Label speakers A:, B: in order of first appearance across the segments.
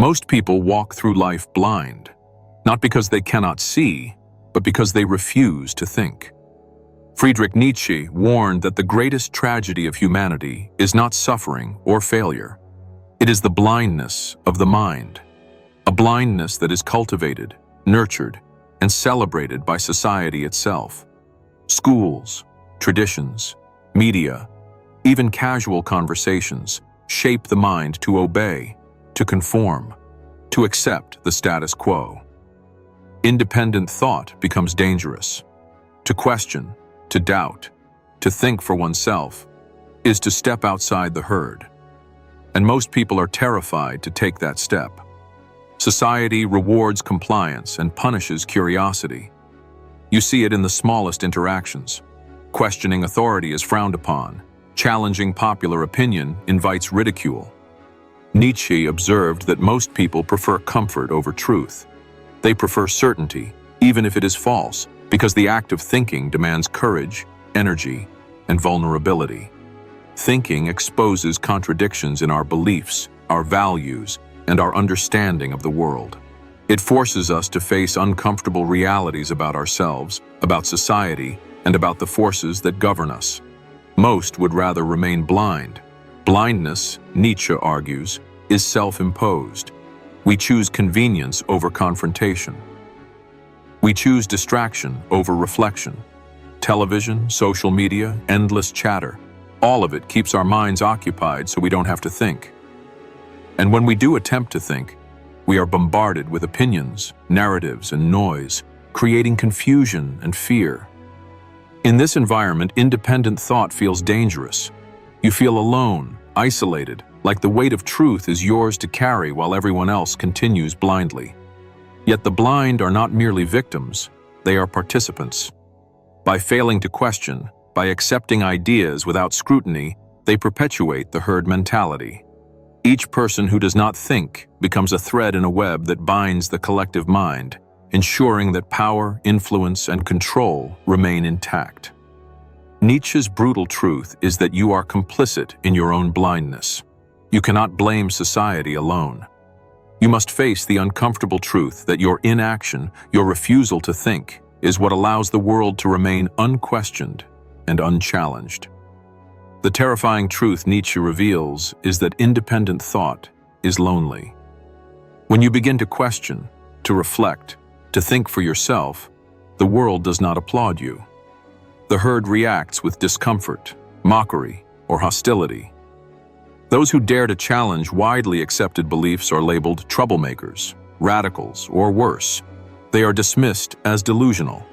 A: Most people walk through life blind, not because they cannot see, but because they refuse to think. Friedrich Nietzsche warned that the greatest tragedy of humanity is not suffering or failure. It is the blindness of the mind, a blindness that is cultivated, nurtured, and celebrated by society itself. Schools, traditions, media, even casual conversations shape the mind to obey, to conform, to accept the status quo. Independent thought becomes dangerous. To question, to doubt, to think for oneself, is to step outside the herd. And most people are terrified to take that step. Society rewards compliance and punishes curiosity. You see it in the smallest interactions. Questioning authority is frowned upon. Challenging popular opinion invites ridicule. Nietzsche observed that most people prefer comfort over truth. They prefer certainty, even if it is false, because the act of thinking demands courage, energy, and vulnerability. Thinking exposes contradictions in our beliefs, our values, and our understanding of the world. It forces us to face uncomfortable realities about ourselves, about society, and about the forces that govern us. Most would rather remain blind. Blindness, Nietzsche argues, is self-imposed. We choose convenience over confrontation. We choose distraction over reflection. Television, social media, endless chatter. All of it keeps our minds occupied so we don't have to think. And when we do attempt to think, we are bombarded with opinions, narratives, and noise, creating confusion and fear. In this environment, independent thought feels dangerous. You feel alone, isolated, like the weight of truth is yours to carry while everyone else continues blindly. Yet the blind are not merely victims, they are participants. By failing to question, by accepting ideas without scrutiny, they perpetuate the herd mentality. Each person who does not think becomes a thread in a web that binds the collective mind, ensuring that power, influence, and control remain intact. Nietzsche's brutal truth is that you are complicit in your own blindness. You cannot blame society alone. You must face the uncomfortable truth that your inaction, your refusal to think, is what allows the world to remain unquestioned and unchallenged. The terrifying truth Nietzsche reveals is that independent thought is lonely. When you begin to question, to reflect, to think for yourself, the world does not applaud you. The herd reacts with discomfort, mockery, or hostility. Those who dare to challenge widely accepted beliefs are labeled troublemakers, radicals, or worse. They are dismissed as delusional.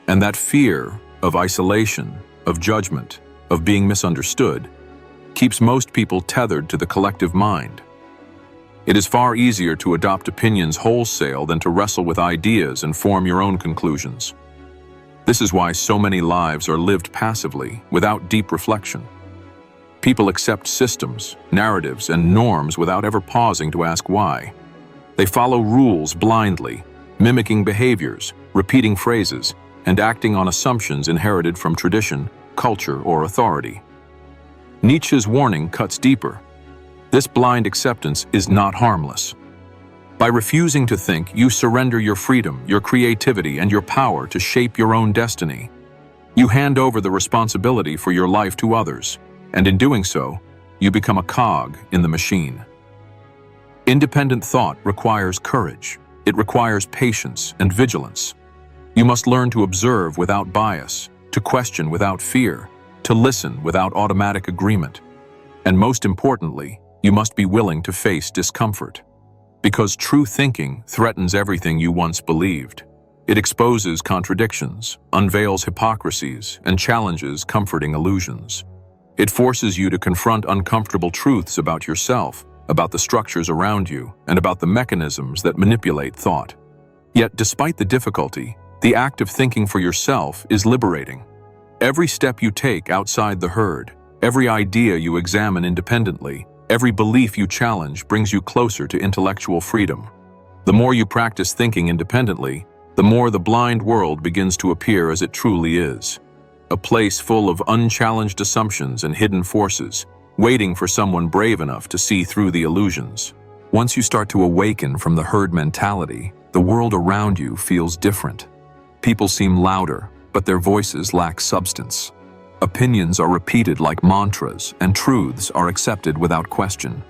A: And that fear of isolation, of judgment, of being misunderstood, keeps most people tethered to the collective mind. It is far easier to adopt opinions wholesale than to wrestle with ideas and form your own conclusions. This is why so many lives are lived passively, without deep reflection. People accept systems, narratives, and norms without ever pausing to ask why. They follow rules blindly, mimicking behaviors, repeating phrases, and acting on assumptions inherited from tradition, culture, or authority. Nietzsche's warning cuts deeper. This blind acceptance is not harmless. By refusing to think, you surrender your freedom, your creativity, and your power to shape your own destiny. You hand over the responsibility for your life to others, and in doing so, you become a cog in the machine. Independent thought requires courage. It requires patience and vigilance. You must learn to observe without bias, to question without fear, to listen without automatic agreement. And most importantly, you must be willing to face discomfort. Because true thinking threatens everything you once believed. It exposes contradictions, unveils hypocrisies, and challenges comforting illusions. It forces you to confront uncomfortable truths about yourself, about the structures around you, and about the mechanisms that manipulate thought. Yet, despite the difficulty, the act of thinking for yourself is liberating. Every step you take outside the herd, every idea you examine independently, every belief you challenge brings you closer to intellectual freedom. The more you practice thinking independently, the more the blind world begins to appear as it truly is. A place full of unchallenged assumptions and hidden forces, waiting for someone brave enough to see through the illusions. Once you start to awaken from the herd mentality, the world around you feels different. People seem louder, but their voices lack substance. Opinions are repeated like mantras, and truths are accepted without question.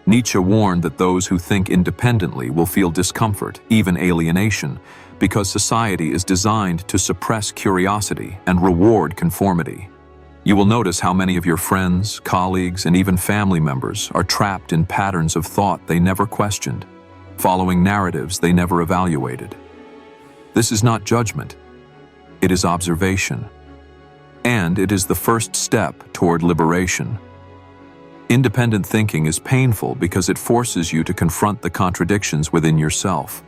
A: Nietzsche warned that those who think independently will feel discomfort, even alienation, because society is designed to suppress curiosity and reward conformity. You will notice how many of your friends, colleagues, and even family members are trapped in patterns of thought they never questioned, following narratives they never evaluated. This is not judgment. It is observation. And it is the first step toward liberation. Independent thinking is painful because it forces you to confront the contradictions within yourself.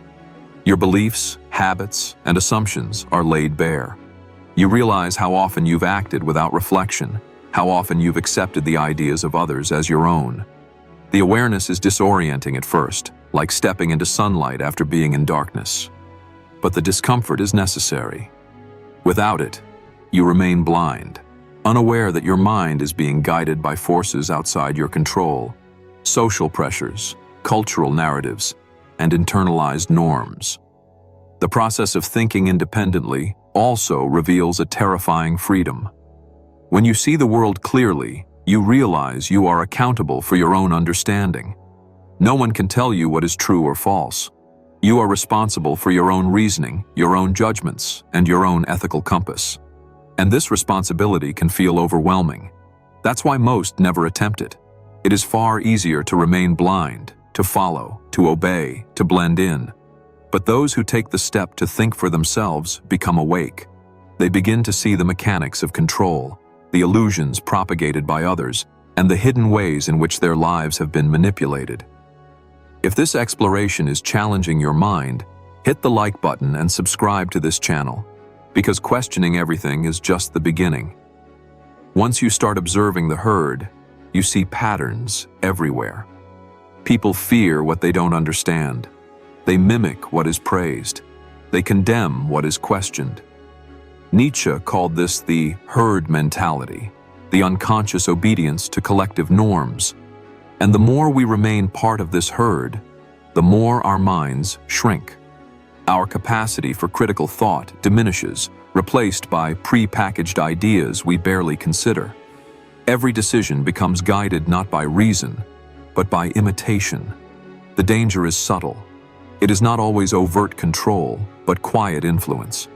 A: Your beliefs, habits, and assumptions are laid bare. You realize how often you've acted without reflection, how often you've accepted the ideas of others as your own. The awareness is disorienting at first, like stepping into sunlight after being in darkness. But the discomfort is necessary. Without it, you remain blind, unaware that your mind is being guided by forces outside your control, social pressures, cultural narratives, and internalized norms. The process of thinking independently also reveals a terrifying freedom. When you see the world clearly, you realize you are accountable for your own understanding. No one can tell you what is true or false. You are responsible for your own reasoning, your own judgments, and your own ethical compass. And this responsibility can feel overwhelming. That's why most never attempt it. It is far easier to remain blind, to follow, to obey, to blend in. But those who take the step to think for themselves become awake. They begin to see the mechanics of control, the illusions propagated by others, and the hidden ways in which their lives have been manipulated. If this exploration is challenging your mind, hit the like button and subscribe to this channel, because questioning everything is just the beginning. Once you start observing the herd, you see patterns everywhere. People fear what they don't understand. They mimic what is praised. They condemn what is questioned. Nietzsche called this the herd mentality, the unconscious obedience to collective norms. And the more we remain part of this herd, the more our minds shrink. Our capacity for critical thought diminishes, replaced by pre-packaged ideas we barely consider. Every decision becomes guided not by reason, but by imitation. The danger is subtle. It is not always overt control, but quiet influence.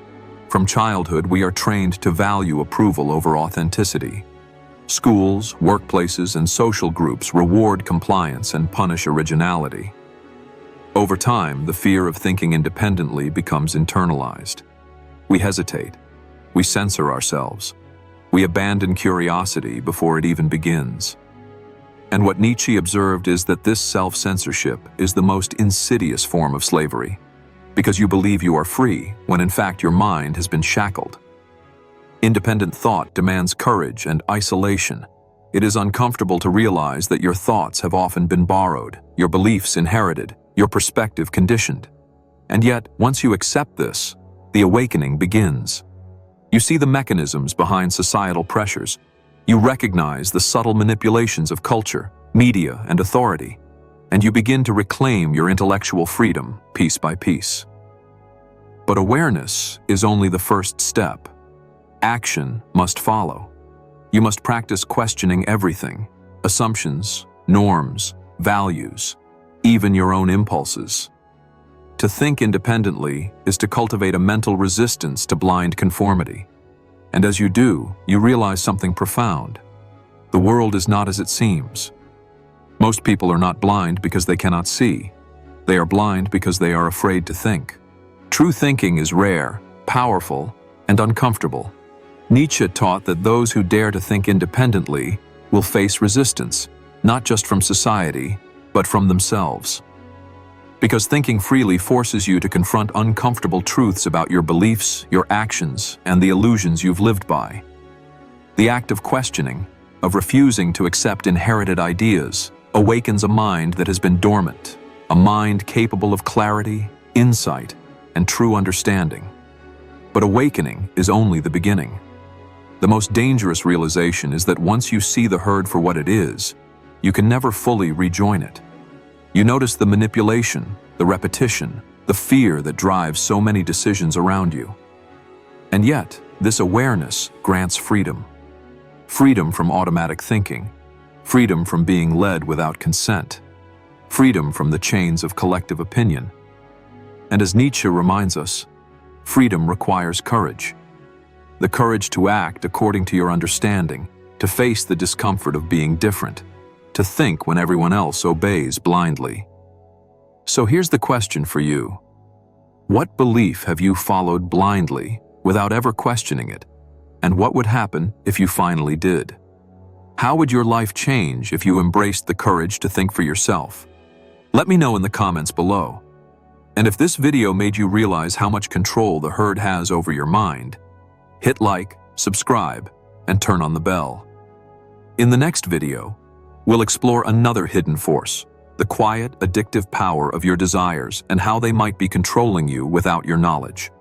A: From childhood, we are trained to value approval over authenticity. Schools, workplaces, and social groups reward compliance and punish originality. Over time, the fear of thinking independently becomes internalized. We hesitate. We censor ourselves. We abandon curiosity before it even begins. And what Nietzsche observed is that this self-censorship is the most insidious form of slavery, because you believe you are free when in fact your mind has been shackled. Independent thought demands courage and isolation. It is uncomfortable to realize that your thoughts have often been borrowed, your beliefs inherited, your perspective conditioned. And yet, once you accept this, the awakening begins. You see the mechanisms behind societal pressures. You recognize the subtle manipulations of culture, media, and authority, and you begin to reclaim your intellectual freedom piece by piece. But awareness is only the first step. Action must follow. You must practice questioning everything: assumptions, norms, values, even your own impulses. To think independently is to cultivate a mental resistance to blind conformity. And as you do, you realize something profound. The world is not as it seems. Most people are not blind because they cannot see. They are blind because they are afraid to think. True thinking is rare, powerful, and uncomfortable. Nietzsche taught that those who dare to think independently will face resistance, not just from society, but from themselves. Because thinking freely forces you to confront uncomfortable truths about your beliefs, your actions, and the illusions you've lived by. The act of questioning, of refusing to accept inherited ideas, awakens a mind that has been dormant, a mind capable of clarity, insight, and true understanding. But awakening is only the beginning. The most dangerous realization is that once you see the herd for what it is, you can never fully rejoin it. You notice the manipulation, the repetition, the fear that drives so many decisions around you. And yet, this awareness grants freedom. Freedom from automatic thinking, freedom from being led without consent, freedom from the chains of collective opinion. And as Nietzsche reminds us, freedom requires courage. The courage to act according to your understanding, to face the discomfort of being different, to think when everyone else obeys blindly. So here's the question for you. What belief have you followed blindly without ever questioning it? And what would happen if you finally did? How would your life change if you embraced the courage to think for yourself? Let me know in the comments below. And if this video made you realize how much control the herd has over your mind, hit like, subscribe, and turn on the bell. In the next video, we'll explore another hidden force, the quiet, addictive power of your desires and how they might be controlling you without your knowledge.